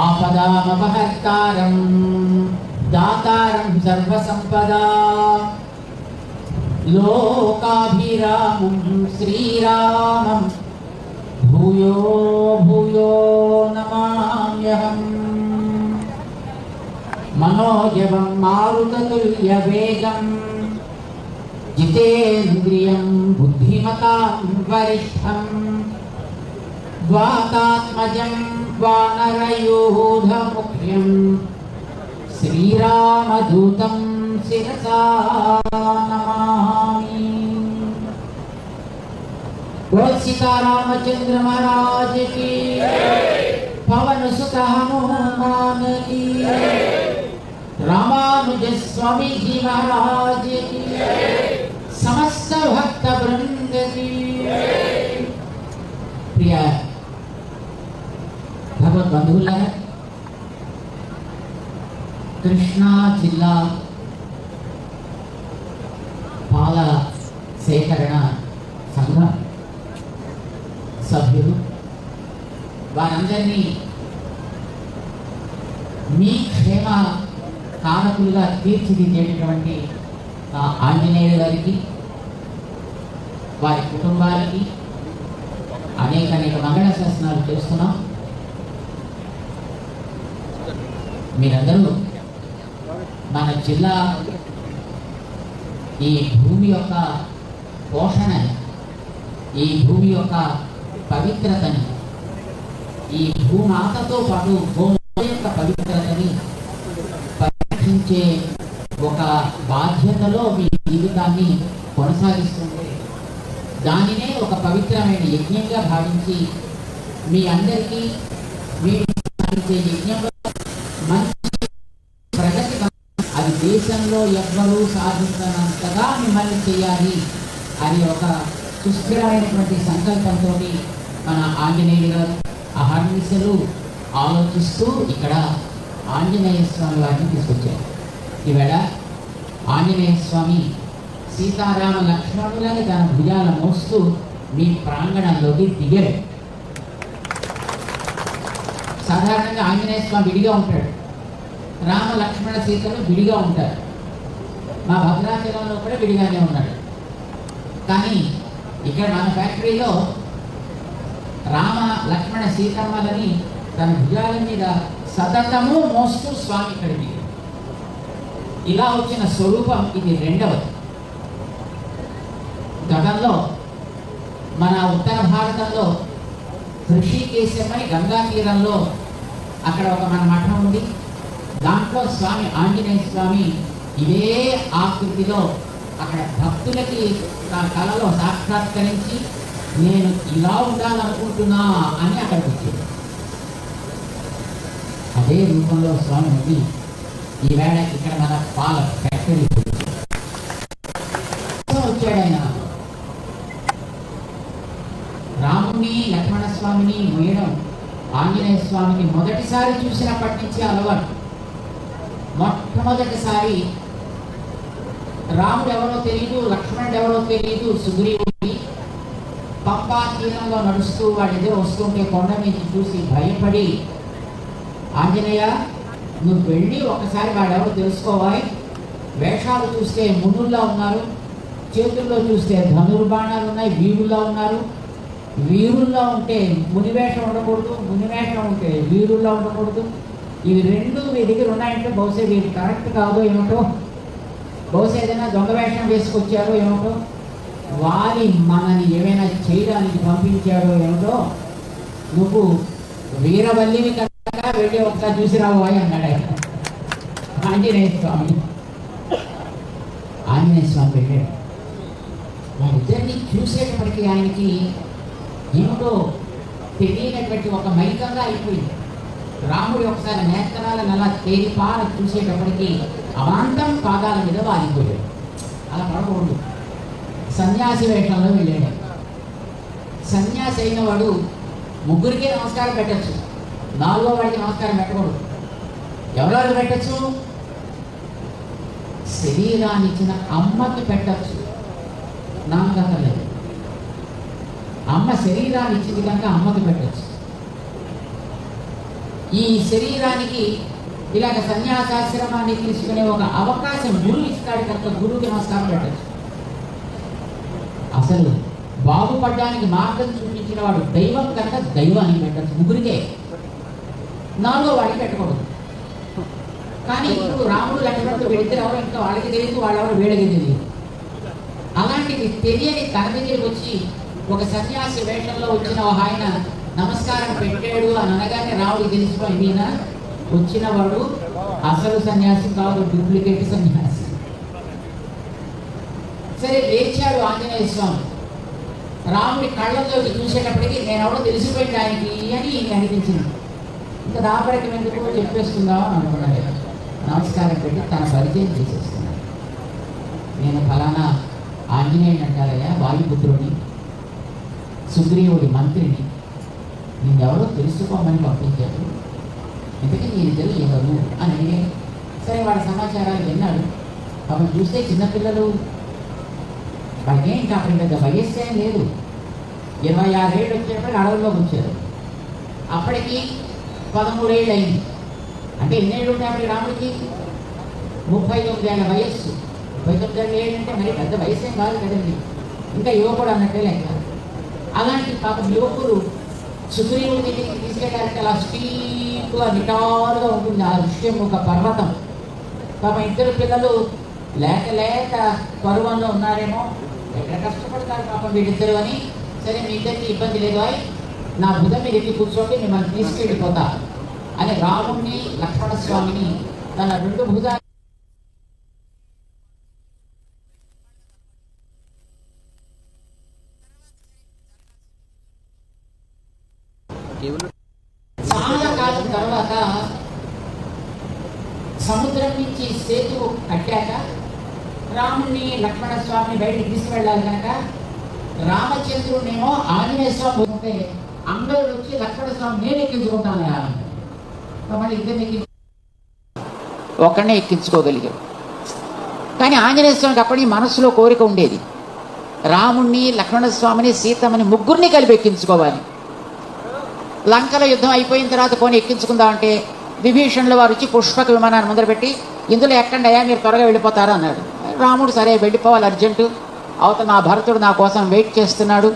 ఆపదామపహర్తారం దాతారం సర్వసంపదా లోకాభిరామం శ్రీరామం భూయో భూయో నమామ్యహం. మనోజవం మారుతతుల్యవేగం జితేంద్రియం బుద్ధిమతాం వరిష్టం ద్వాతాత్మజం వానరయూధముఖ్యం శ్రీరామదూతం శిరసా నమామి. बोल सीतारामचंद्र महाराज की, पवन सुत हनुमान की, रामानुज स्वामी जी महाराज की, समस्त भक्त वृंद की. प्रिय भगवत बंधुलारा, कृष्णा जिल्ला पाल సేకరణ సంఘం సభ్యులు వారందరినీ మీ క్షేమ కారకులుగా తీర్చిదిద్దేటటువంటి ఆంజనేయుల గారికి, వారి కుటుంబాలకి అనేక మంగళ శాసనాలు చేస్తున్నాం. మీరందరూ మన జిల్లా ఈ భూమి యొక్క పోషణ, ఈ భూమి యొక్క పవిత్రతని, ఈ భూమాతతో పాటు భూమి యొక్క పవిత్రతని పరిరక్షించే ఒక బాధ్యతలో మీ జీవితాన్ని కొనసాగిస్తుంటే దానినే ఒక పవిత్రమైన యజ్ఞంగా భావించి మీ అందరికీ మీరు యజ్ఞంలో మంచి ప్రగతి, అది దేశంలో ఎవ్వరూ సాధించినంతగా మిమ్మల్ని చేయాలి అని ఒక సుస్థిరమైనటువంటి సంకల్పంతో మన ఆంజనేయులు గారు అహర్నిశలు ఆలోచిస్తూ ఇక్కడ ఆంజనేయ స్వామి వారిని తీసుకొచ్చారు. ఈవేళ ఆంజనేయ స్వామి సీతారామ లక్ష్మణులని తన భుజాల మోస్తూ మీ ప్రాంగణంలోకి దిగాడు. సాధారణంగా ఆంజనేయ స్వామి విడిగా ఉంటాడు, రామ లక్ష్మణ సీతలు విడిగా ఉంటారు. మా భద్రాచలంలో కూడా విడిగానే ఉన్నాడు. కానీ ఇక్కడ మన ఫ్యాక్టరీలో రామ లక్ష్మణ సీతమ్మలని తన భుజాల మీద సతతము మోస్తూ స్వామి ఇక్కడికి ఇలా వచ్చిన స్వరూపం ఇది రెండవది. గతంలో మన ఉత్తర భారతంలో ఋషికేశమని గంగా తీరంలో అక్కడ ఒక మన మఠం ఉంది. దాంట్లో స్వామి ఆంజనేయ స్వామి ఇదే ఆకృతిలో అక్కడ భక్తులకి నా కళలో సాక్షాత్కరించి నేను ఇలా ఉండాలనుకుంటున్నా అని అక్కడికి వచ్చాడు. అదే రూపంలో స్వామి ఉంది ఈవేళ ఇక్కడ మన పాల ఫ్యాక్టరీ వచ్చాడు. ఆయన రాముని లక్ష్మణ స్వామిని మోయడం ఆంజనేయ స్వామిని మొదటిసారి చూసినప్పటి నుంచి అలవాటు. మొట్టమొదటిసారి రాముడు ఎవరో తెలియదు, లక్ష్మణుడు ఎవరో తెలియదు, సుగ్రీవుడి పంపా తీరంలో నడుస్తూ వాడు ఏదో వస్తుంటే కొండ మీద చూసి భయపడి, ఆంజనేయ నువ్వు వెళ్ళి ఒకసారి వాడెవరో తెలుసుకోవాలి, వేషాలు చూస్తే మునుల్లా ఉన్నారు, చేతుల్లో చూస్తే ధనుర్బాణాలు ఉన్నాయి, వీరుల్లా ఉన్నారు, వీరుల్లో ఉంటే మునివేషం ఉండకూడదు, మునివేషం ఉంటే వీరుల్లో ఉండకూడదు, ఇవి రెండు మీ దగ్గర ఉన్నాయంటే బహుశా వీరు కరెక్ట్ కాదో ఏమిటో, బహుశా ఏదైనా దొంగ వేషం వేసుకొచ్చారో ఏమిటో, వారి మనని ఏమైనా చేయడానికి పంపించాడో ఏమిటో, నువ్వు వీరవల్లివి వెళ్ళి ఒకసారి చూసి రాబోయ్ అన్నాడు ఆయన. ఆంజనేయ స్వామి వెళ్ళాడు. వాళ్ళిద్దరిని చూసేటప్పటికి ఆయనకి ఏమిటో తెలియనటువంటి ఒక మైకంగా అయిపోయింది. రాముడు ఒకసారి నేత్రాలను అలా తేలిపార చూసేటప్పటికి అమాంతం పాదాల మీద వాలిపోయాడు. అలా పడకూడదు. సన్యాసి వేషంలో వెళ్ళాడు. సన్యాసి అయిన వాడు ముగ్గురికే నమస్కారం పెట్టచ్చు, నాలుగో వాడికి నమస్కారం పెట్టకూడదు. ఎవరెవరికి పెట్టచ్చు? శరీరాన్ని ఇచ్చిన అమ్మకి పెట్టచ్చు, నామకలేదు. అమ్మ శరీరాన్ని ఇచ్చింది కనుక అమ్మకి పెట్టచ్చు. ఈ శరీరానికి ఇలాగ సన్యాసాశ్రమాన్ని తీసుకునే ఒక అవకాశం గురువు ఇస్తాడు కనుక గురువుకి నమస్కారం పెట్టచ్చు. అసలు బాగుపడడానికి మార్గం చూపించిన వాడు దైవం కనుక దైవానికి పెట్టచ్చు, ముగ్గురికే. నాలుగో వాడికి పెట్టకూడదు. కానీ ఇప్పుడు రాముడు లక్ష్మణుడు వెళితే ఎవరో ఇంకా వాళ్ళకి తెలియదు, వాళ్ళెవరో వీళ్ళకి తెలియదు. అలాంటిది తెలియని తన దగ్గరికి వచ్చి ఒక సన్యాసి వేషంలో వచ్చిన ఆయన నమస్కారం పెట్టాడు అని అనగానే రాముడికి తెలిసిపోయింది, ఈయన వచ్చిన వాడు అసలు సన్యాసి కాదు, డూప్లికేట్ సన్యాసి. సరే లేచాడు ఆంజనేయ స్వామి. రాముడి కళ్ళల్లోకి చూసేటప్పటికి నేనెవడో తెలిసిపోయింది ఆయనకి అని అనిపించింది. ఇంకా దాపరికి ఎందుకు చెప్పేసుకుందాం అని అనుకున్నాడు. నమస్కారం పెట్టి తన పరిచయం చేసేస్తున్నాడు. నేను ఫలానా ఆంజనేయుని అంటారయ్యా, వాయుపుత్రుని, సుగ్రీవుడి మంత్రిని, నిన్నెవరో తెలుసుకోమని పంపించాడు. ఇంతకీ నీరిద్దరు ఎవరు అని అడిగాడు. సరే వాడి సమాచారాలు విన్నాడు. పాపం చూస్తే చిన్నపిల్లలు, వాళ్ళకే ఇంకా అప్పుడు పెద్ద వయస్సు ఏం లేదు. 26 ఏళ్ళు వచ్చేటప్పుడు అడవుల్లోకి వచ్చారు. అప్పటికి 13 ఏళ్ళు అయింది. అంటే ఎన్నేళ్ళు ఉంటాయి అప్పటికి రాముడికి? 39 ఏళ్ళ వయస్సు. 39 ఏళ్ళు అంటే మరి పెద్ద వయసు ఏం కాదు కదండి, ఇంకా యువకుడు అన్నట్టే లెక్క. అలాంటి పాపం యువకుడు సుగ్రీవుడి దగ్గరికి తీసుకెళ్ళడానికి అలా స్టీప్గా నిటారుగా ఉంటుంది ఆ విషయం, ఒక పర్వతం. పాపం ఇద్దరు పిల్లలు లేక లేక పరువంలో ఉన్నారేమో, ఎక్కడ కష్టపడతారు పాపం వీళ్ళిద్దరు అని. సరే మీ ఇద్దరికి ఇబ్బంది లేదు, నా భుజం మీద ఎక్కి కూర్చోండి, మిమ్మల్ని తీసుకెళ్ళిపోతా అని రాముడిని లక్ష్మణస్వామిని తన 2 భుజాలు చాలా కాలం తర్వాత సముద్రం నుంచి సేతువు కట్టాక రాముడిని లక్ష్మణస్వామిని బయటికి తీసుకువెళ్ళాలి కనుక రామచంద్రుడినేమో ఆంజనేయ స్వామి ఉంటే అందరూ వచ్చి లక్ష్మణస్వామి నేను ఎక్కించుకుంటాను మళ్ళీ ఇద్దరిని ఒకరినే ఎక్కించుకోగలిగాడు. కానీ ఆంజనేయ స్వామికి అప్పటికి మనసులో కోరిక ఉండేది, రాముణ్ణి లక్ష్మణస్వామిని సీతమ్మని ముగ్గురిని కలిపి ఎక్కించుకోవాలి. లంకలో యుద్ధం అయిపోయిన తర్వాత కొని ఎక్కించుకుందామంటే విభీషణుల వారు వచ్చి పుష్పక విమానాన్ని ముందర పెట్టి ఇందులో ఎక్కండి అయ్యా, మీరు త్వరగా వెళ్ళిపోతారు అన్నాడు. రాముడు సరే వెళ్ళిపోవాలి అర్జెంటు, అవతల నా భరతుడు నా కోసం వెయిట్ చేస్తున్నాడు,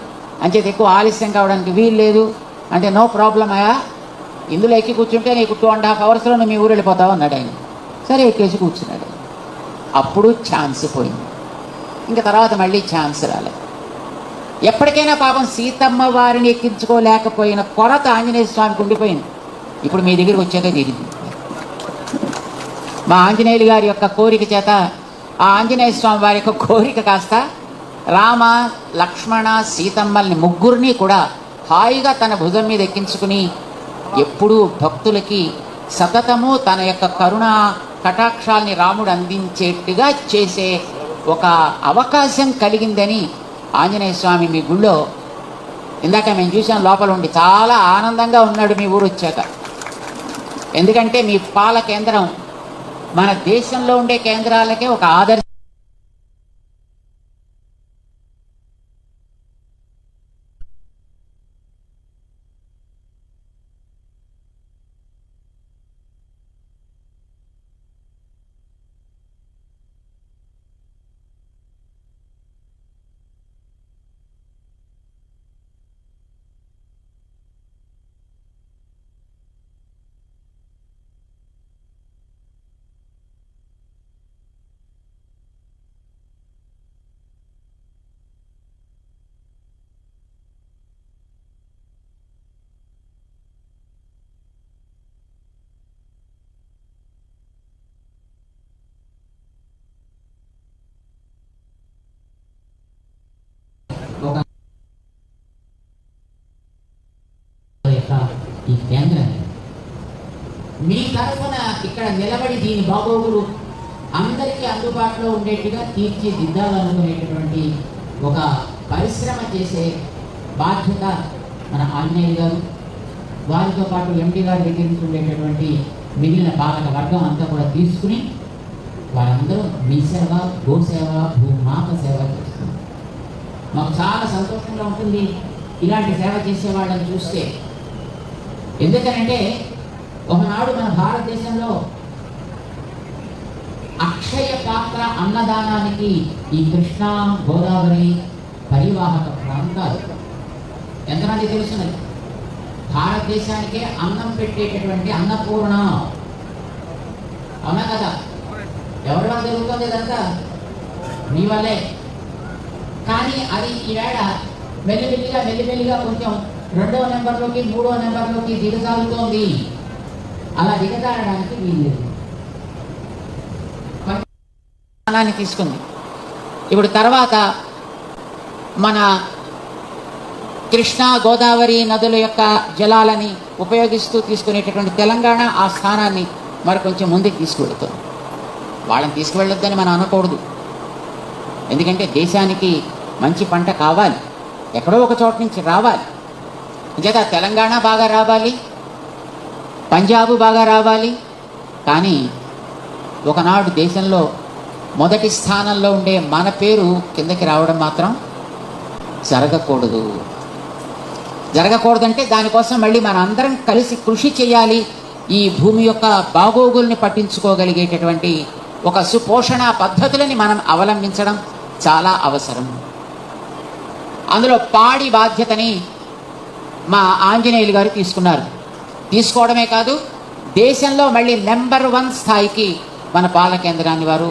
అంచేది ఎక్కువ ఆలస్యం కావడానికి వీలు లేదు అంటే నో ప్రాబ్లం అయ్యా, ఇందులో ఎక్కి కూర్చుంటే నీకు 2.5 అవర్స్లో మీ ఊరు వెళ్ళిపోతావు అన్నాడు ఆయన. సరే ఎక్కేసి కూర్చున్నాడు. అప్పుడు ఛాన్స్ పోయింది. ఇంకా తర్వాత మళ్ళీ ఛాన్స్ రాలేదు. ఎప్పటికైనా పాపం సీతమ్మ వారిని ఎక్కించుకోలేకపోయిన కొరత ఆంజనేయ స్వామికి ఉండిపోయింది. ఇప్పుడు మీ దగ్గరికి వచ్చాక తీరింది. మా ఆంజనేయులు గారి యొక్క కోరిక చేత ఆ ఆంజనేయ స్వామి వారి యొక్క కోరిక కాస్త రామ లక్ష్మణ సీతమ్మల్ని ముగ్గురిని కూడా హాయిగా తన భుజం మీద ఎక్కించుకుని ఎప్పుడూ భక్తులకి సతతము తన యొక్క కరుణా కటాక్షాల్ని రాముడు అందించేట్టుగా చేసే ఒక అవకాశం కలిగిందని ఆంజనేయ స్వామి మీ గుళ్ళో ఇందాక మేము చూసాం, లోపల ఉండి చాలా ఆనందంగా ఉన్నాడు మీ ఊరు వచ్చాక. ఎందుకంటే మీ పాల కేంద్రం మన దేశంలో ఉండే కేంద్రాలకే ఒక ఆదర్శ ఈ కేంద్రాన్ని. మీ తరఫున ఇక్కడ నిలబడి దీని బాగోగులు అందరికీ అందుబాటులో ఉండేట్టుగా తీర్చిదిద్దాలనుకునేటటువంటి ఒక పరిశ్రమ చేసే బాధ్యత మన ఆంజనేయ గారు, వారితో పాటు ఎండి గారి దగ్గర నుంచి ఉండేటటువంటి మిగిలిన పాలక వర్గం అంతా కూడా తీసుకుని వారందరూ మీ సేవ, గోసేవ, భూమాత సేవ చేస్తున్నారు. మాకు చాలా సంతోషంగా ఉంటుంది ఇలాంటి సేవ చేసే వాళ్ళని చూస్తే. ఎందుకనంటే ఒకనాడు మన భారతదేశంలో అక్షయ పాత్ర అన్నదానానికి ఈ కృష్ణా గోదావరి పరివాహక ప్రాంతాలు ఎంతమంది తెలుసున్నది? భారతదేశానికే అన్నం పెట్టేటటువంటి అన్నపూర్ణ, అవునా కదా? ఎవరి వల్ల జరుగుతుంది ఇదంతా? మీ వల్లే. కానీ అది ఈవేళ మెల్లిమెల్లిగా కొంచెం 2వ నెంబర్లోకి 3వ నెంబర్లోకి దిగజారుతోంది. అలా దిగజారడానికి వీల్లేదు. తీసుకుంది. ఇప్పుడు తర్వాత మన కృష్ణా గోదావరి నదుల యొక్క జలాలని ఉపయోగిస్తూ తీసుకునేటటువంటి తెలంగాణ ఆ స్థానాన్ని మరి కొంచెం ముందుకు తీసుకువెళుతుంది. వాళ్ళని తీసుకువెళ్ళొద్దని మనం అనకూడదు. ఎందుకంటే దేశానికి మంచి పంట కావాలి, ఎక్కడో ఒక చోట నుంచి రావాలి. నిజంగా తెలంగాణ బాగా రావాలి, పంజాబ్ బాగా రావాలి. కానీ ఒకనాడు దేశంలో మొదటి స్థానంలో ఉండే మన పేరు కిందకి రావడం మాత్రం జరగకూడదు. జరగకూడదంటే దానికోసం మళ్ళీ మన అందరం కలిసి కృషి చేయాలి. ఈ భూమి యొక్క బాగోగుల్ని పట్టించుకోగలిగేటటువంటి ఒక సుపోషణ పద్ధతులని మనం అవలంబించడం చాలా అవసరం. అందులో పాడి బాధ్యతని మా ఆంజనేయులు గారు తీసుకున్నారు. తీసుకోవడమే కాదు, దేశంలో మళ్ళీ నెంబర్ 1 స్థాయికి మన పాల కేంద్రాన్ని వారు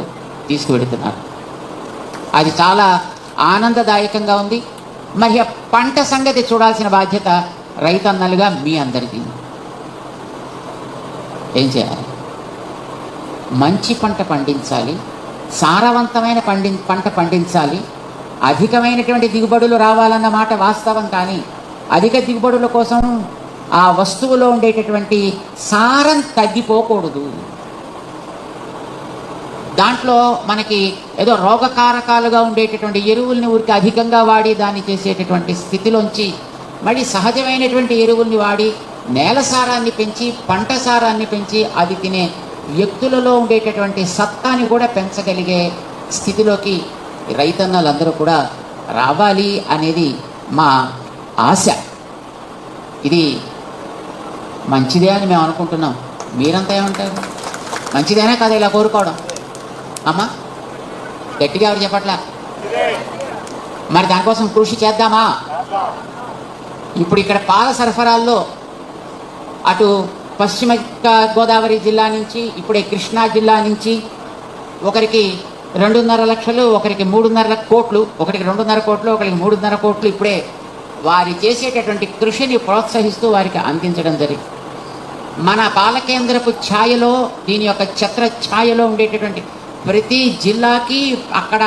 తీసుకువెడుతున్నారు. అది చాలా ఆనందదాయకంగా ఉంది. మరి పంట సంగతి చూడాల్సిన బాధ్యత రైతన్నలుగా మీ అందరికీ. ఏం చేయాలి? మంచి పంట పండించాలి, సారవంతమైన పంట పండించాలి. అధికమైనటువంటి దిగుబడులు రావాలన్న మాట వాస్తవం. కానీ అధిక దిగుబడుల కోసం ఆ వస్తువులో ఉండేటటువంటి సారం తగ్గిపోకూడదు. దాంట్లో మనకి ఏదో రోగకారకాలుగా ఉండేటటువంటి ఎరువుల్ని ఊరికి అధికంగా వాడి దాన్ని చేసేటటువంటి స్థితిలోంచి మళ్ళీ సహజమైనటువంటి ఎరువుల్ని వాడి నేల సారాన్ని పెంచి, పంట సారాన్ని పెంచి, అది తినే వ్యక్తులలో ఉండేటటువంటి సత్తాని కూడా పెంచగలిగే స్థితిలోకి రైతన్నలందరూ కూడా రావాలి అనేది మా ఆశ. ఇది మంచిదే అని మేము అనుకుంటున్నాం. మీరంతా ఏమంటారు? మంచిదేనా కదా ఇలా కోరుకోవడం? అమ్మా గట్టిగా ఎవరు చెప్పట్లా? మరి దానికోసం కృషి చేద్దామా? ఇప్పుడు ఇక్కడ పాల సరఫరాల్లో అటు పశ్చిమ గోదావరి జిల్లా నుంచి, ఇప్పుడే కృష్ణా జిల్లా నుంచి ఒకరికి 2.5 లక్షలు, ఒకరికి 3.5 కోట్లు, ఒకరికి 2.5 కోట్లు, ఒకరికి 3.5 కోట్లు ఇప్పుడే వారి చేసేటటువంటి కృషిని ప్రోత్సహిస్తూ వారికి అందించడం జరిగింది. మన పాలకేంద్రపు ఛాయలో, దీని యొక్క ఛత్ర ఛాయలో ఉండేటటువంటి ప్రతి జిల్లాకి అక్కడ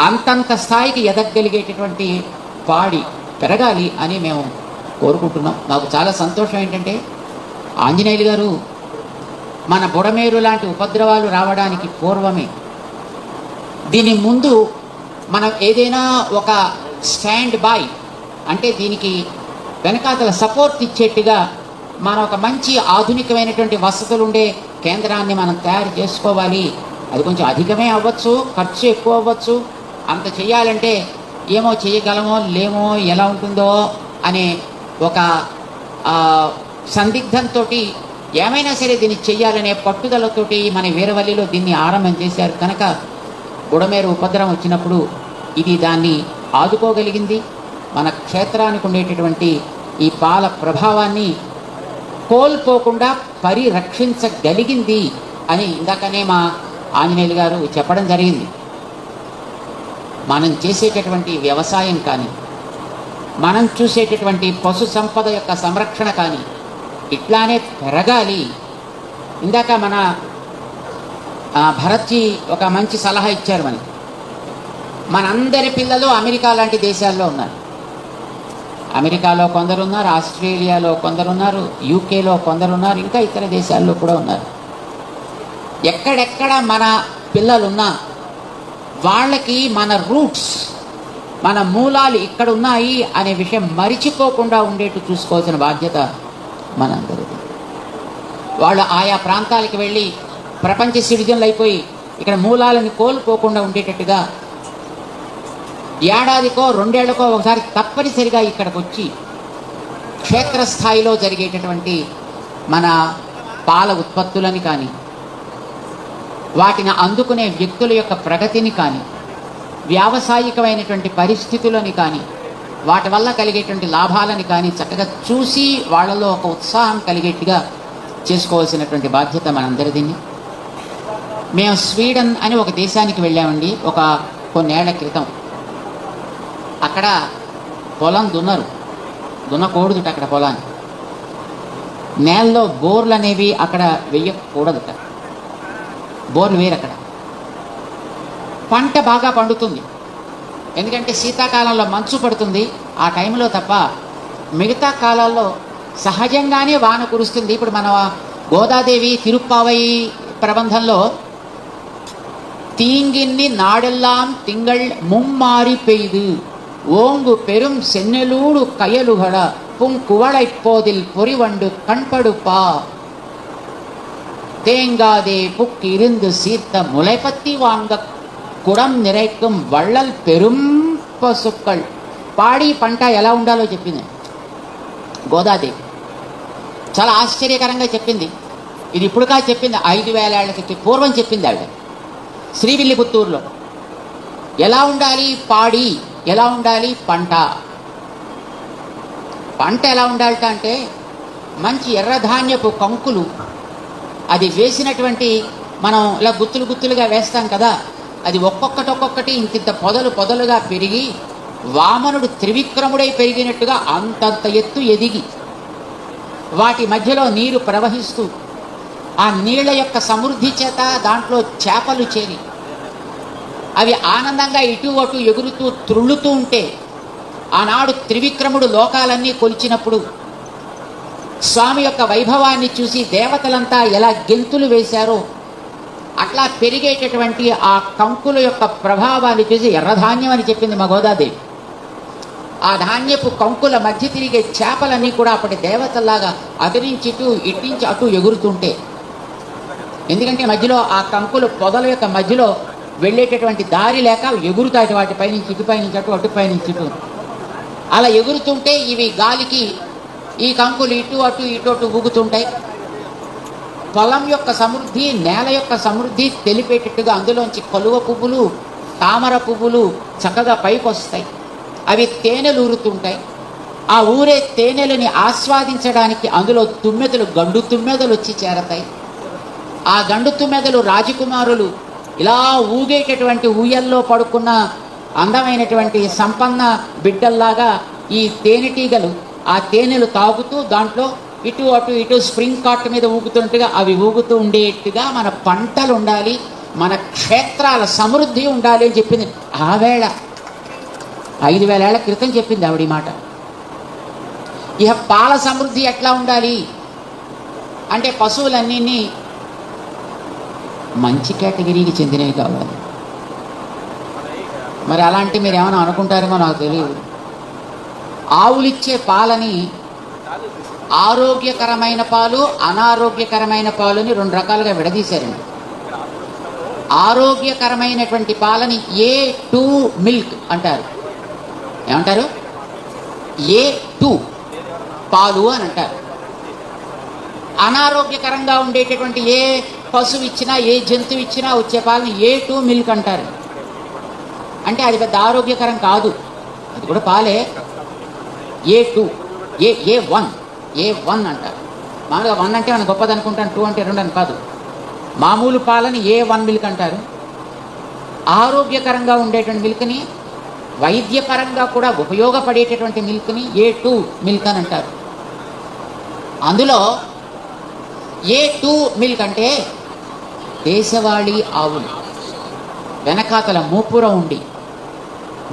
అంతంత స్థాయికి ఎదగలిగేటటువంటి పాడి పెరగాలి అని మేము కోరుకుంటున్నాం. నాకు చాలా సంతోషం ఏంటంటే ఆంజనేయులు గారు మన బుడమేరు లాంటి ఉపద్రవాలు రావడానికి పూర్వమే, దీని ముందు మనం ఏదైనా ఒక స్టాండ్ బై అంటే దీనికి వెనకాతల సపోర్ట్ ఇచ్చేట్టుగా మనం ఒక మంచి ఆధునికమైనటువంటి వసతులు ఉండే కేంద్రాన్ని మనం తయారు చేసుకోవాలి. అది కొంచెం అధికమే అవ్వచ్చు, ఖర్చు ఎక్కువ అవ్వచ్చు. అంత చేయాలంటే ఏమో చేయగలమో లేమో, ఎలా ఉంటుందో అనే ఒక సందిగ్ధంతో ఏమైనా సరే దీన్ని చెయ్యాలనే పట్టుదలతోటి మన వీరవల్లిలో దీన్ని ఆరంభం చేశారు. కనుక బుడమేరు ఉపద్రవం వచ్చినప్పుడు ఇది దాన్ని ఆదుకోగలిగింది. మన క్షేత్రానికి ఉండేటటువంటి ఈ పాల ప్రభావాన్ని కోల్పోకుండా పరిరక్షించగలిగింది అని ఇందాకనే మా ఆంజనేయులు గారు చెప్పడం జరిగింది. మనం చేసేటటువంటి వ్యవసాయం కానీ, మనం చూసేటటువంటి పశు సంపద యొక్క సంరక్షణ కానీ ఇట్లానే పెరగాలి. ఇందాక మన భరత్జీ ఒక మంచి సలహా ఇచ్చారు. మనందరి పిల్లలు అమెరికా లాంటి దేశాల్లో ఉన్నారు. అమెరికాలో కొందరున్నారు, ఆస్ట్రేలియాలో కొందరున్నారు, యూకేలో కొందరున్నారు, ఇంకా ఇతర దేశాల్లో కూడా ఉన్నారు. ఎక్కడెక్కడ మన పిల్లలున్నా వాళ్ళకి మన రూట్స్, మన మూలాలు ఇక్కడ ఉన్నాయి అనే విషయం మరిచిపోకుండా ఉండేట్టు చూసుకోవాల్సిన బాధ్యత మనందరిది. వాళ్ళు ఆయా ప్రాంతాలకు వెళ్ళి ప్రపంచ సిటిజన్లు అయిపోయి ఇక్కడ మూలాలను కోల్పోకుండా ఉండేటట్టుగా ఏడాదికో 2 ఏళ్లకో ఒకసారి తప్పనిసరిగా ఇక్కడికి వచ్చి క్షేత్రస్థాయిలో జరిగేటటువంటి మన పాల ఉత్పత్తులని కానీ, వాటిని అందుకునే వ్యక్తుల యొక్క ప్రగతిని కానీ, వ్యావసాయికమైనటువంటి పరిస్థితులని కానీ, వాటి వల్ల కలిగేటువంటి లాభాలని కానీ చక్కగా చూసి వాళ్ళలో ఒక ఉత్సాహం కలిగేట్టుగా చేసుకోవాల్సినటువంటి బాధ్యత మనందరిది. మేము స్వీడన్ అని ఒక దేశానికి వెళ్ళామండి కొన్నేళ్ల క్రితం. అక్కడ పొలం దున్నకూడదుట. అక్కడ పొలాన్ని నేలలో బోర్లు అనేవి అక్కడ వెయ్యకూడదుట. బోర్లు వేరు. అక్కడ పంట బాగా పండుతుంది, ఎందుకంటే శీతాకాలంలో మంచు పడుతుంది ఆ టైంలో తప్ప. మిగతా కాలాల్లో సహజంగానే వాన కురుస్తుంది. ఇప్పుడు మన గోదాదేవి తిరుప్పావై ప్రబంధంలో తీంగిన్ని నాడెల్లాం తింగళ్ ముమ్మారి పెయ్దు ஓங்கு பெரும் சென்னலூடு கயலுகட புங்குவளை போதில் பொறிவண்டு கண்படுப்பா தேங்காதே புக்கு இருந்து சீர்த்த முளைப்பத்தி வாங்க குடம் நிறைக்கும் వళ్ళల్ పెరుం పసుక్కల్. పాడి పంట ఎలా ఉండాలో చెప్పింది గోదాదేవి. చాలా ఆశ్చర్యకరంగా చెప్పింది. ఇది ఇప్పుడుగా చెప్పింది, 5000 ఏళ్ల క్రితం పూర్వం చెప్పింది ఆవిడ. శ్రీవిల్లిపుత్తూరులో ఎలా ఉండాలి పాడి, ఎలా ఉండాలి పంట. పంట ఎలా ఉండాలట అంటే మంచి ఎర్రధాన్యపు కంకులు, అది వేసినటువంటి మనం ఇలా గుత్తులుగా వేస్తాం కదా, అది ఒక్కొక్కటి ఇంత పొదలుగా పెరిగి వామనుడు త్రివిక్రముడై పెరిగినట్టుగా అంతంత ఎత్తు ఎదిగి వాటి మధ్యలో నీరు ప్రవహిస్తూ ఆ నీళ్ల యొక్క సమృద్ధి చేత దాంట్లో చేపలు చేరి అవి ఆనందంగా ఇటు అటు ఎగురుతూ త్రుళ్ళుతూ ఉంటే, ఆనాడు త్రివిక్రముడు లోకాలన్నీ కొలిచినప్పుడు స్వామి యొక్క వైభవాన్ని చూసి దేవతలంతా ఎలా గెంతులు వేశారో అట్లా పెరిగేటటువంటి ఆ కంకుల యొక్క ప్రభావాన్ని చూసి ఎర్రధాన్యం అని చెప్పింది మా గోదాదేవి. ఆ ధాన్యపు కంకుల మధ్య తిరిగే చేపలన్నీ కూడా అప్పటి దేవతల్లాగా అదిరించిటూ ఇట్టించి అటు ఎగురుతుంటే, ఎందుకంటే మధ్యలో ఆ కంకుల పొదల యొక్క మధ్యలో వెళ్ళేటటువంటి దారి లేక ఎగురుతాయి, వాటిపై నుంచి ఇటుపై నుంచి అటు, అటుపై నుంచి ఇటు. అలా ఎగురుతుంటే ఇవి గాలికి ఈ కంకులు ఇటు అటు ఊగుతుంటాయి. పొలం యొక్క సమృద్ధి, నేల యొక్క సమృద్ధి తెలిపేటట్టుగా అందులోంచి కలువ పువ్వులు, తామర పువ్వులు చక్కగా పైకి వస్తాయి. అవి తేనెలు ఊరుతుంటాయి. ఆ ఊరే తేనెలని ఆస్వాదించడానికి అందులో గండు తుమ్మెదలు వచ్చి చేరతాయి. ఆ గండు తుమ్మెదలు రాజకుమారులు ఇలా ఊగేటటువంటి ఊయల్లో పడుకున్న అందమైనటువంటి సంపన్న బిడ్డల్లాగా ఈ తేనెటీగలు ఆ తేనెలు తాగుతూ దాంట్లో ఇటు అటు స్ప్రింగ్ కార్ట్ మీద ఊగుతున్నట్టుగా అవి ఊగుతూ ఉండేట్టుగా మన పంటలు ఉండాలి, మన క్షేత్రాల సమృద్ధి ఉండాలి అని చెప్పింది ఆవేళ. 5000 ఏళ్ల క్రితం చెప్పింది ఆవిడ ఈ మాట. ఇక పాల సమృద్ధి ఎట్లా ఉండాలి అంటే పశువులన్నీ మంచి కేటగిరీకి చెందినవి కావాలి. మరి అలాంటి మీరు ఏమైనా అనుకుంటారేమో నాకు తెలియదు. ఆవులిచ్చే పాలని ఆరోగ్యకరమైన పాలు, అనారోగ్యకరమైన పాలు అని 2 రకాలుగా విడదీశారండి. ఆరోగ్యకరమైనటువంటి పాలని A2 మిల్క్ అంటారు. ఏమంటారు? A2 పాలు అని అంటారు. అనారోగ్యకరంగా ఉండేటటువంటి ఏ పశువు ఇచ్చినా, ఏ జంతువు ఇచ్చినా వచ్చే పాలని A2 మిల్క్ అంటారు. అంటే అది పెద్ద ఆరోగ్యకరం కాదు, అది కూడా పాలే. A2 A1 అంటారు. మామూలుగా 1 అంటే మనం గొప్పది అనుకుంటాను, 2 అంటే 2 అని కాదు. మామూలు పాలని A1 మిల్క్ అంటారు. ఆరోగ్యకరంగా ఉండేటువంటి మిల్క్ని, వైద్యపరంగా కూడా ఉపయోగపడేటటువంటి మిల్క్ని A2 మిల్క్ అని అంటారు. అందులో A2 మిల్క్ అంటే దేశవాళీ ఆవులు, వెనకాతల మూపురం ఉండి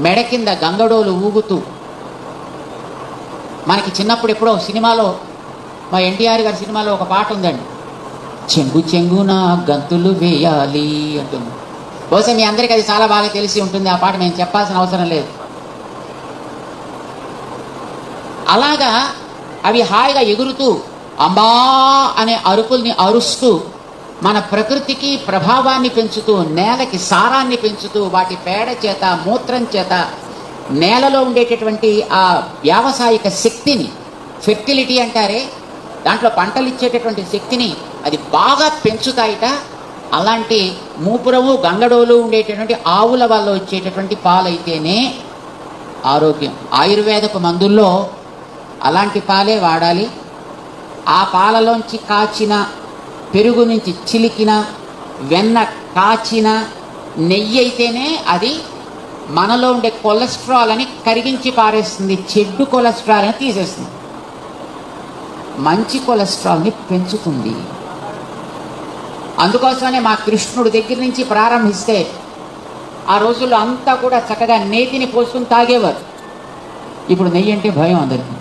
మెడ కింద గంగడోలు ఊగుతూ మనకి చిన్నప్పుడు ఎప్పుడో సినిమాలో, మా ఎన్టీఆర్ గారి సినిమాలో ఒక పాట ఉందండి, చెంగు చెంగున గంతులు వేయాలి అంటుంది. బహుశా మీ అందరికీ అది చాలా బాగా తెలిసి ఉంటుంది. ఆ పాట మేము చెప్పాల్సిన అవసరం లేదు. అలాగా అవి హాయిగా ఎగురుతూ అంబా అనే అరుపుల్ని అరుస్తూ మన ప్రకృతికి ప్రభావాన్ని పెంచుతూ, నేలకి సారాన్ని పెంచుతూ, వాటి పేడ చేత మూత్రం చేత నేలలో ఉండేటటువంటి ఆ వ్యావసాయిక శక్తిని, ఫెర్టిలిటీ అంటారే, దాంట్లో పంటలు ఇచ్చేటటువంటి శక్తిని అది బాగా పెంచుతాయిట. అలాంటి మూపురము గంగడోలు ఉండేటటువంటి ఆవుల వల్ల వచ్చేటటువంటి పాలైతేనే ఆరోగ్యం. ఆయుర్వేదపు మందుల్లో అలాంటి పాలే వాడాలి. ఆ పాలలోంచి కాచిన పెరుగు నుంచి చిలికిన వెన్న కాచిన నెయ్యి అయితేనే అది మనలో ఉండే కొలెస్ట్రాల్ అని కరిగించి పారేస్తుంది, చెడ్డు కొలెస్ట్రాల్ అని తీసేస్తుంది, మంచి కొలెస్ట్రాల్ని పెంచుతుంది. అందుకోసమనే మా కృష్ణుడి దగ్గర నుంచి ప్రారంభిస్తే ఆ రోజుల్లో అంతా కూడా చక్కగా నేతిని పోసుకుని తాగేవారు. ఇప్పుడు నెయ్యి అంటే భయం అందరికీ.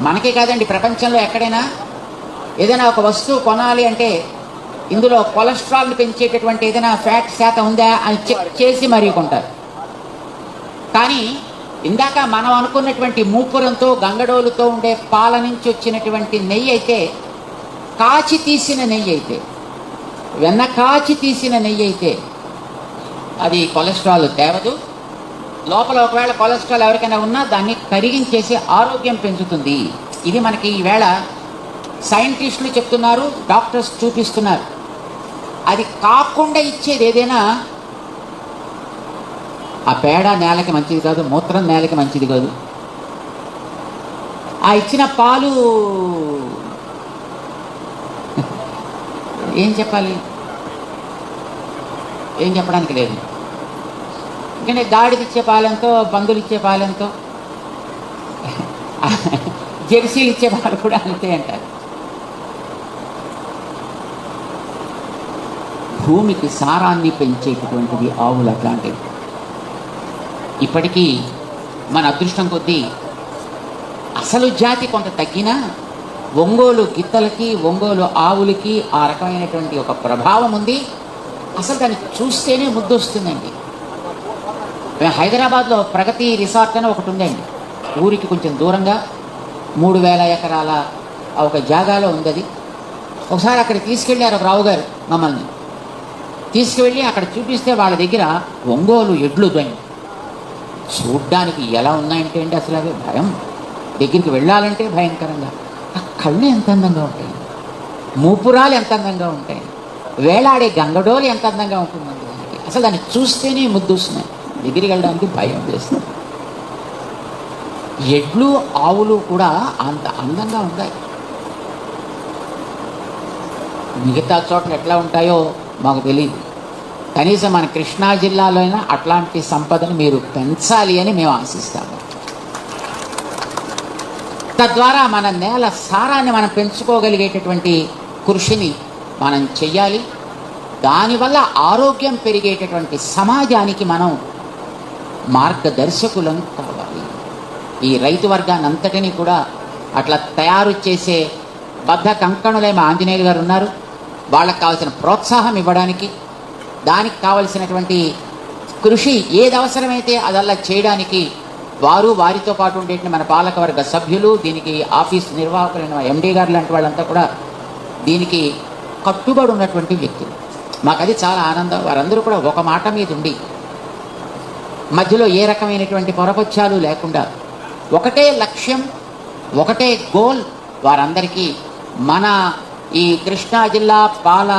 మనకే కాదండి, ప్రపంచంలో ఎక్కడైనా ఏదైనా ఒక వస్తువు కొనాలి అంటే ఇందులో కొలెస్ట్రాల్ని పెంచేటటువంటి ఏదైనా ఫ్యాట్ శాతం ఉందా అని చెక్ చేసి మరీ కొంటారు. కానీ ఇందాక మనం అనుకున్నటువంటి మూపురంతో గంగడోలుతో ఉండే పాల నుంచి వచ్చినటువంటి నెయ్యి అయితే, కాచి తీసిన నెయ్యి అయితే, వెన్న కాచి తీసిన నెయ్యి అయితే అది కొలెస్ట్రాల్ తేవదు. లోపల ఒకవేళ కొలెస్ట్రాల్ ఎవరికైనా ఉన్నా దాన్ని కరిగించేసి ఆరోగ్యం పెంచుతుంది. ఇది మనకి ఈవేళ సైంటిస్టులు చెప్తున్నారు, డాక్టర్స్ చూపిస్తున్నారు. అది కాకుండా ఇచ్చేది ఏదైనా ఆ పేడ నేలకి మంచిది కాదు, మూత్రం నేలకి మంచిది కాదు. ఆ ఇచ్చిన పాలు ఏం చెప్పాలి, ఏం చెప్పడానికి లేదు. ఎందుకంటే గాడిది ఇచ్చే పాలెంతో, పందులు ఇచ్చే పాలెంతో, జెర్సీలు ఇచ్చే పాలు కూడా అంతే అంటారు. భూమికి సారాన్ని పెంచేటటువంటిది ఆవులు అట్లాంటివి. ఇప్పటికీ మన అదృష్టం కొద్దీ అసలు జాతి కొంత తగ్గినా ఒంగోలు గిత్తలకి, ఒంగోలు ఆవులకి ఆ రకమైనటువంటి ఒక ప్రభావం ఉంది. అసలు దాన్ని చూస్తేనే ముద్దొస్తుందండి. మేము హైదరాబాద్లో ప్రగతి రిసార్ట్ అని ఒకటి ఉందండి, ఊరికి కొంచెం దూరంగా 3000 ఎకరాల ఒక జాగాలో ఉంది అది. ఒకసారి అక్కడ తీసుకెళ్ళారు ఒక రావు గారు మమ్మల్ని. తీసుకువెళ్ళి అక్కడ చూపిస్తే వాళ్ళ దగ్గర ఒంగోలు ఎడ్లు దాన్ని చూడ్డానికి ఎలా ఉన్నాయంటే అండి అసలు అవి భయం. దగ్గరికి వెళ్ళాలంటే భయంకరంగా. ఆ కళ్ళు ఎంత అందంగా ఉంటాయి, మూపురాలు ఎంత అందంగా ఉంటాయి, వేలాడే గంగడోలు ఎంత అందంగా ఉంటుందండి దానికి. అసలు దాన్ని చూస్తేనే ముద్దొస్తున్నాయి, దగ్గరికి వెళ్ళడానికి భయం వేస్తుంది. ఎడ్లు ఆవులు కూడా అంత అందంగా ఉంటాయి. మిగతా చోట్ల ఎట్లా ఉంటాయో మాకు తెలియదు. కనీసం మన కృష్ణా జిల్లాలో అయినా అట్లాంటి సంపదను మీరు పెంచాలి అని మేము ఆశిస్తాము. తద్వారా మన నేల సారాన్ని మనం పెంచుకోగలిగేటటువంటి కృషిని మనం చెయ్యాలి. దానివల్ల ఆరోగ్యం పెరిగేటటువంటి సమాజానికి మనం మార్గదర్శకులం కావాలి. ఈ రైతు వర్గాన్ని అంతటినీ కూడా అట్లా తయారు చేసే బద్ధ కంకణులే మా ఆంజనేయులు గారు ఉన్నారు. వాళ్ళకి కావాల్సిన ప్రోత్సాహం ఇవ్వడానికి, దానికి కావలసినటువంటి కృషి ఏది అవసరమైతే అదల్లా చేయడానికి వారు, వారితో పాటు ఉండే మన పాలకవర్గ సభ్యులు, దీనికి ఆఫీస్ నిర్వాహకులైన ఎండీ గారు లాంటి వాళ్ళంతా కూడా దీనికి కట్టుబడి ఉన్నటువంటి వ్యక్తులు. మాకు అది చాలా ఆనందం. వారందరూ కూడా ఒక మాట మీద ఉండి మధ్యలో ఏ రకమైనటువంటి పొరపచ్చాలు లేకుండా ఒకటే లక్ష్యం, ఒకటే గోల్. వారందరికీ మన ఈ కృష్ణా జిల్లా పాల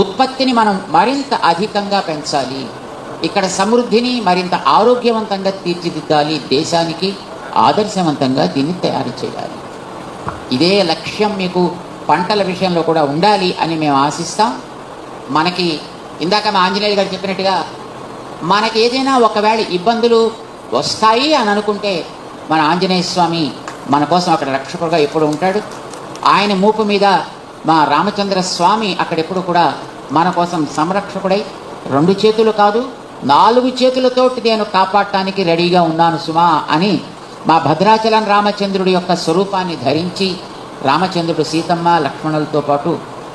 ఉత్పత్తిని మనం మరింత అధికంగా పెంచాలి, ఇక్కడ సమృద్ధిని మరింత ఆరోగ్యవంతంగా తీర్చిదిద్దాలి, దేశానికి ఆదర్శవంతంగా దీన్ని తయారు చేయాలి. ఇదే లక్ష్యం మీకు పంటల విషయంలో కూడా ఉండాలి అని మేము ఆశిస్తాం. మనకి ఇందాక మా ఆంజనేయులు గారు చెప్పినట్టుగా మనకి ఏదైనా ఒకవేళ ఇబ్బందులు వస్తాయి అని అనుకుంటే మన ఆంజనేయ స్వామి మన కోసం అక్కడ రక్షకుడుగా ఎప్పుడు ఉంటాడు. ఆయన మూపు మీద మా రామచంద్ర స్వామి అక్కడెప్పుడు కూడా మన కోసం సంరక్షకుడై 2 చేతులు కాదు 4 చేతులతోటి నేను కాపాడటానికి రెడీగా ఉన్నాను సుమా అని మా భద్రాచలం రామచంద్రుడి యొక్క స్వరూపాన్ని ధరించి రామచంద్రుడు సీతమ్మ లక్ష్మణులతో పాటు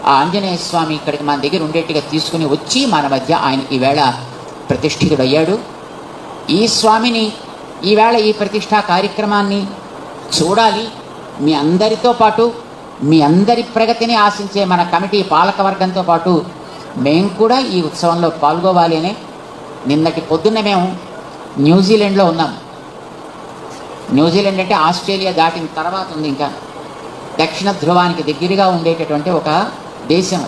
ఆ ఆంజనేయ స్వామి ఇక్కడికి మన దగ్గర ఉండేట్టుగా తీసుకుని వచ్చి మన మధ్య ఆయన ఈవేళ ప్రతిష్ఠితుడయ్యాడు. ఈ స్వామిని ఈవేళ ఈ ప్రతిష్ఠా కార్యక్రమాన్ని చూడాలి, మీ అందరితో పాటు మీ అందరి ప్రగతిని ఆశించే మన కమిటీ పాలకవర్గంతో పాటు మేము కూడా ఈ ఉత్సవంలో పాల్గొవాలి అని నిన్నటి పొద్దున్న మేము న్యూజిలాండ్లో ఉన్నాం. న్యూజిలాండ్ అంటే ఆస్ట్రేలియా దాటిన తర్వాత ఉంది. ఇంకా దక్షిణ ధ్రువానికి దగ్గరగా ఉండేటటువంటి ఒక దేశం,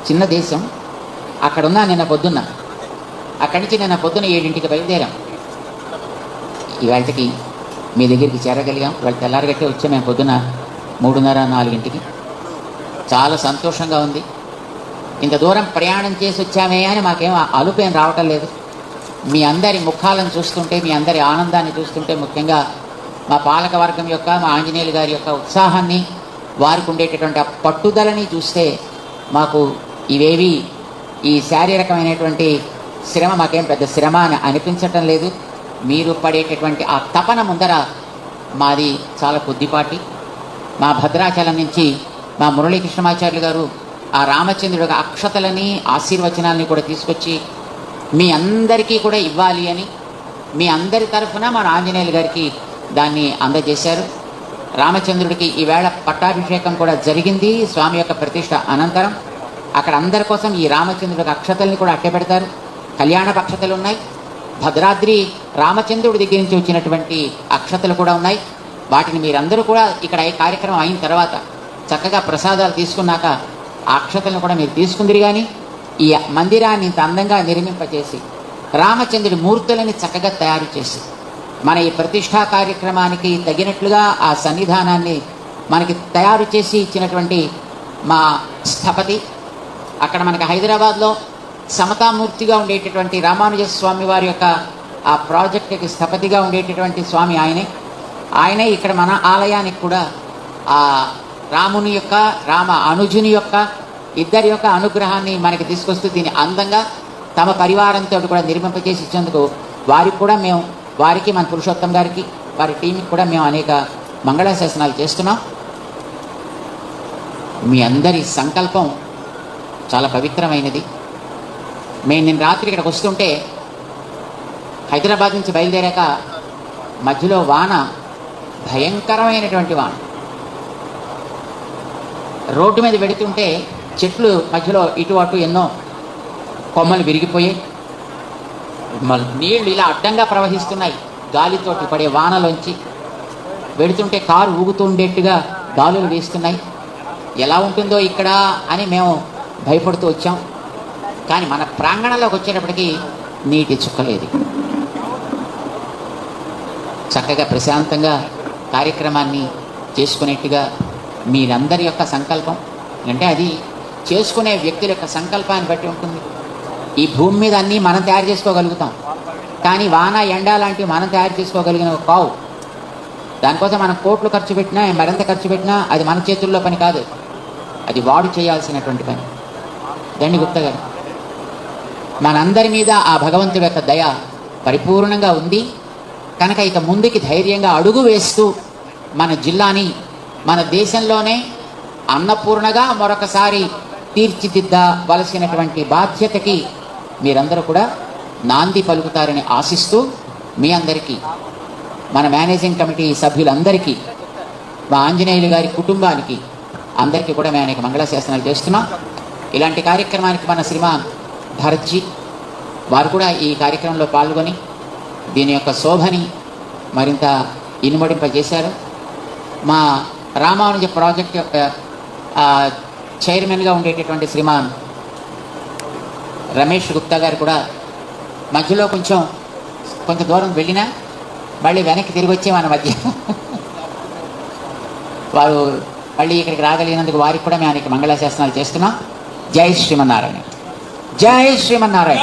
చిన్న దేశం. అక్కడ ఉన్నా నిన్న పొద్దున్న. అక్కడి నుంచి నిన్న పొద్దున్న 7ంటికి బయలుదేరాం. ఇవాళకి మీ దగ్గరికి చేరగలిగాం. వాళ్ళు తెల్లారగట్టే వచ్చాం మేము పొద్దున 3:30-4ంటికి. చాలా సంతోషంగా ఉంది. ఇంత దూరం ప్రయాణం చేసి వచ్చామే అని మాకేం అలుపేం రావటం లేదు. మీ అందరి ముఖాలను చూస్తుంటే, మీ అందరి ఆనందాన్ని చూస్తుంటే, ముఖ్యంగా మా పాలక వర్గం యొక్క, మా ఆంజనేయులు గారి యొక్క ఉత్సాహాన్ని, వారికి ఉండేటటువంటి ఆ పట్టుదలని చూస్తే మాకు ఇవేవి ఈ శారీరకమైనటువంటి శ్రమ మాకేం పెద్ద శ్రమ అని అనిపించటం లేదు. మీరు పడేటటువంటి ఆ తపన ముందర మాది చాలా కొద్దిపాటి. మా భద్రాచలం నుంచి మా మురళీకృష్ణమాచార్యులు గారు ఆ రామచంద్రుడి అక్షతలని ఆశీర్వచనాలని కూడా తీసుకొచ్చి మీ అందరికీ కూడా ఇవ్వాలి అని మీ అందరి తరఫున మన ఆంజనేయులు గారికి దాన్ని అందజేశారు. రామచంద్రుడికి ఈవేళ పట్టాభిషేకం కూడా జరిగింది. స్వామి యొక్క ప్రతిష్ట అనంతరం అక్కడ అందరి కోసం ఈ రామచంద్రుడికి అక్షతల్ని కూడా అట్టే పెడతారు. కళ్యాణ అక్షతలు ఉన్నాయి, భద్రాద్రి రామచంద్రుడి దగ్గర నుంచి వచ్చినటువంటి అక్షతలు కూడా ఉన్నాయి. వాటిని మీరందరూ కూడా ఇక్కడ ఈ కార్యక్రమం అయిన తర్వాత చక్కగా ప్రసాదాలు తీసుకున్నాక ఆ అక్షతలను కూడా మీరు తీసుకుందిరి. కానీ ఈ మందిరాన్ని ఇంత అందంగా నిర్మింపచేసి రామచంద్రుడి మూర్తులని చక్కగా తయారు చేసి మన ఈ ప్రతిష్టా కార్యక్రమానికి తగినట్లుగా ఆ సన్నిధానాన్ని మనకి తయారు చేసి ఇచ్చినటువంటి మా స్థపతి, అక్కడ మనకి హైదరాబాద్లో సమతామూర్తిగా ఉండేటటువంటి రామానుజ స్వామి వారి యొక్క ఆ ప్రాజెక్టుకి స్థపతిగా ఉండేటటువంటి స్వామి ఆయనే ఇక్కడ మన ఆలయానికి కూడా ఆ రాముని యొక్క, రామ అనుజుని యొక్క ఇద్దరి యొక్క అనుగ్రహాన్ని మనకి తీసుకొస్తూ దీన్ని అందంగా తమ పరివారంతో కూడా నిర్మింపచేసి ఇచ్చేందుకు వారికి మన పురుషోత్తం గారికి, వారి టీంకి కూడా మేము అనేక మంగళాశాసనాలు చేస్తున్నాం. మీ అందరి సంకల్పం చాలా పవిత్రమైనది. మేము నిన్న రాత్రి ఇక్కడికి వస్తుంటే హైదరాబాద్ నుంచి బయలుదేరాక మధ్యలో వాన, భయంకరమైనటువంటి వాన. రోడ్డు మీద వెడుతుంటే చెట్లు మధ్యలో ఇటు అటు ఎన్నో కొమ్మలు విరిగిపోయాయి. నీళ్లు ఇలా అడ్డంగా ప్రవహిస్తున్నాయి. గాలితోటి పడే వానలోంచి వెడుతుంటే కారు ఊగుతూ ఉండేట్టుగా గాలులు వీస్తున్నాయి. ఎలా ఉంటుందో ఇక్కడ అని మేము భయపడుతూ వచ్చాం. కానీ మన ప్రాంగణంలోకి వచ్చేటప్పటికి నీటి చుక్కలేదు. చక్కగా ప్రశాంతంగా కార్యక్రమాన్ని చేసుకునేట్టుగా మీరందరి యొక్క సంకల్పం అంటే అది చేసుకునే వ్యక్తుల యొక్క సంకల్పాన్ని బట్టి ఉంటుంది. ఈ భూమి మీద అన్నీ మనం తయారు చేసుకోగలుగుతాం, కానీ వాన ఎండ లాంటివి మనం తయారు చేసుకోగలిగినవి కావు. దానికోసం మనం కోట్లు ఖర్చు పెట్టినా, మరింత ఖర్చు పెట్టినా అది మన చేతుల్లో పని కాదు, అది వాడు చేయాల్సినటువంటి పని. దండి గుప్తా గారు, మనందరి మీద ఆ భగవంతుడి యొక్క దయ పరిపూర్ణంగా ఉంది కనుక ఇక ముందుకి ధైర్యంగా అడుగు వేస్తూ మన జిల్లాని మన దేశంలోనే అన్నపూర్ణగా మరొకసారి తీర్చిదిద్దవలసినటువంటి బాధ్యతకి మీరందరూ కూడా నాంది పలుకుతారని ఆశిస్తూ మీ అందరికీ, మన మేనేజింగ్ కమిటీ సభ్యులందరికీ, మా ఆంజనేయులు గారి కుటుంబానికి అందరికీ కూడా మేము అనేక మంగళాశాసనాలు చేస్తున్నాం. ఇలాంటి కార్యక్రమానికి మన శ్రీమాన్ భరత్జీ వారు కూడా ఈ కార్యక్రమంలో పాల్గొని దీని యొక్క శోభని మరింత ఇనుమడింపజేశారు. మా రామానుజ ప్రాజెక్ట్ యొక్క చైర్మన్గా ఉండేటటువంటి శ్రీమాన్ రమేష్ గుప్తా గారు కూడా మధ్యలో కొంచెం దూరం వెళ్ళినా మళ్ళీ వెనక్కి తిరిగి వచ్చే మన మధ్య వారు మళ్ళీ ఇక్కడికి రాగలిగినందుకు వారికి కూడా మేము అనేక మంగళాశాసనాలు చేస్తున్నాం. జై శ్రీమన్నారాయణ, జై శ్రీమన్నారాయణ.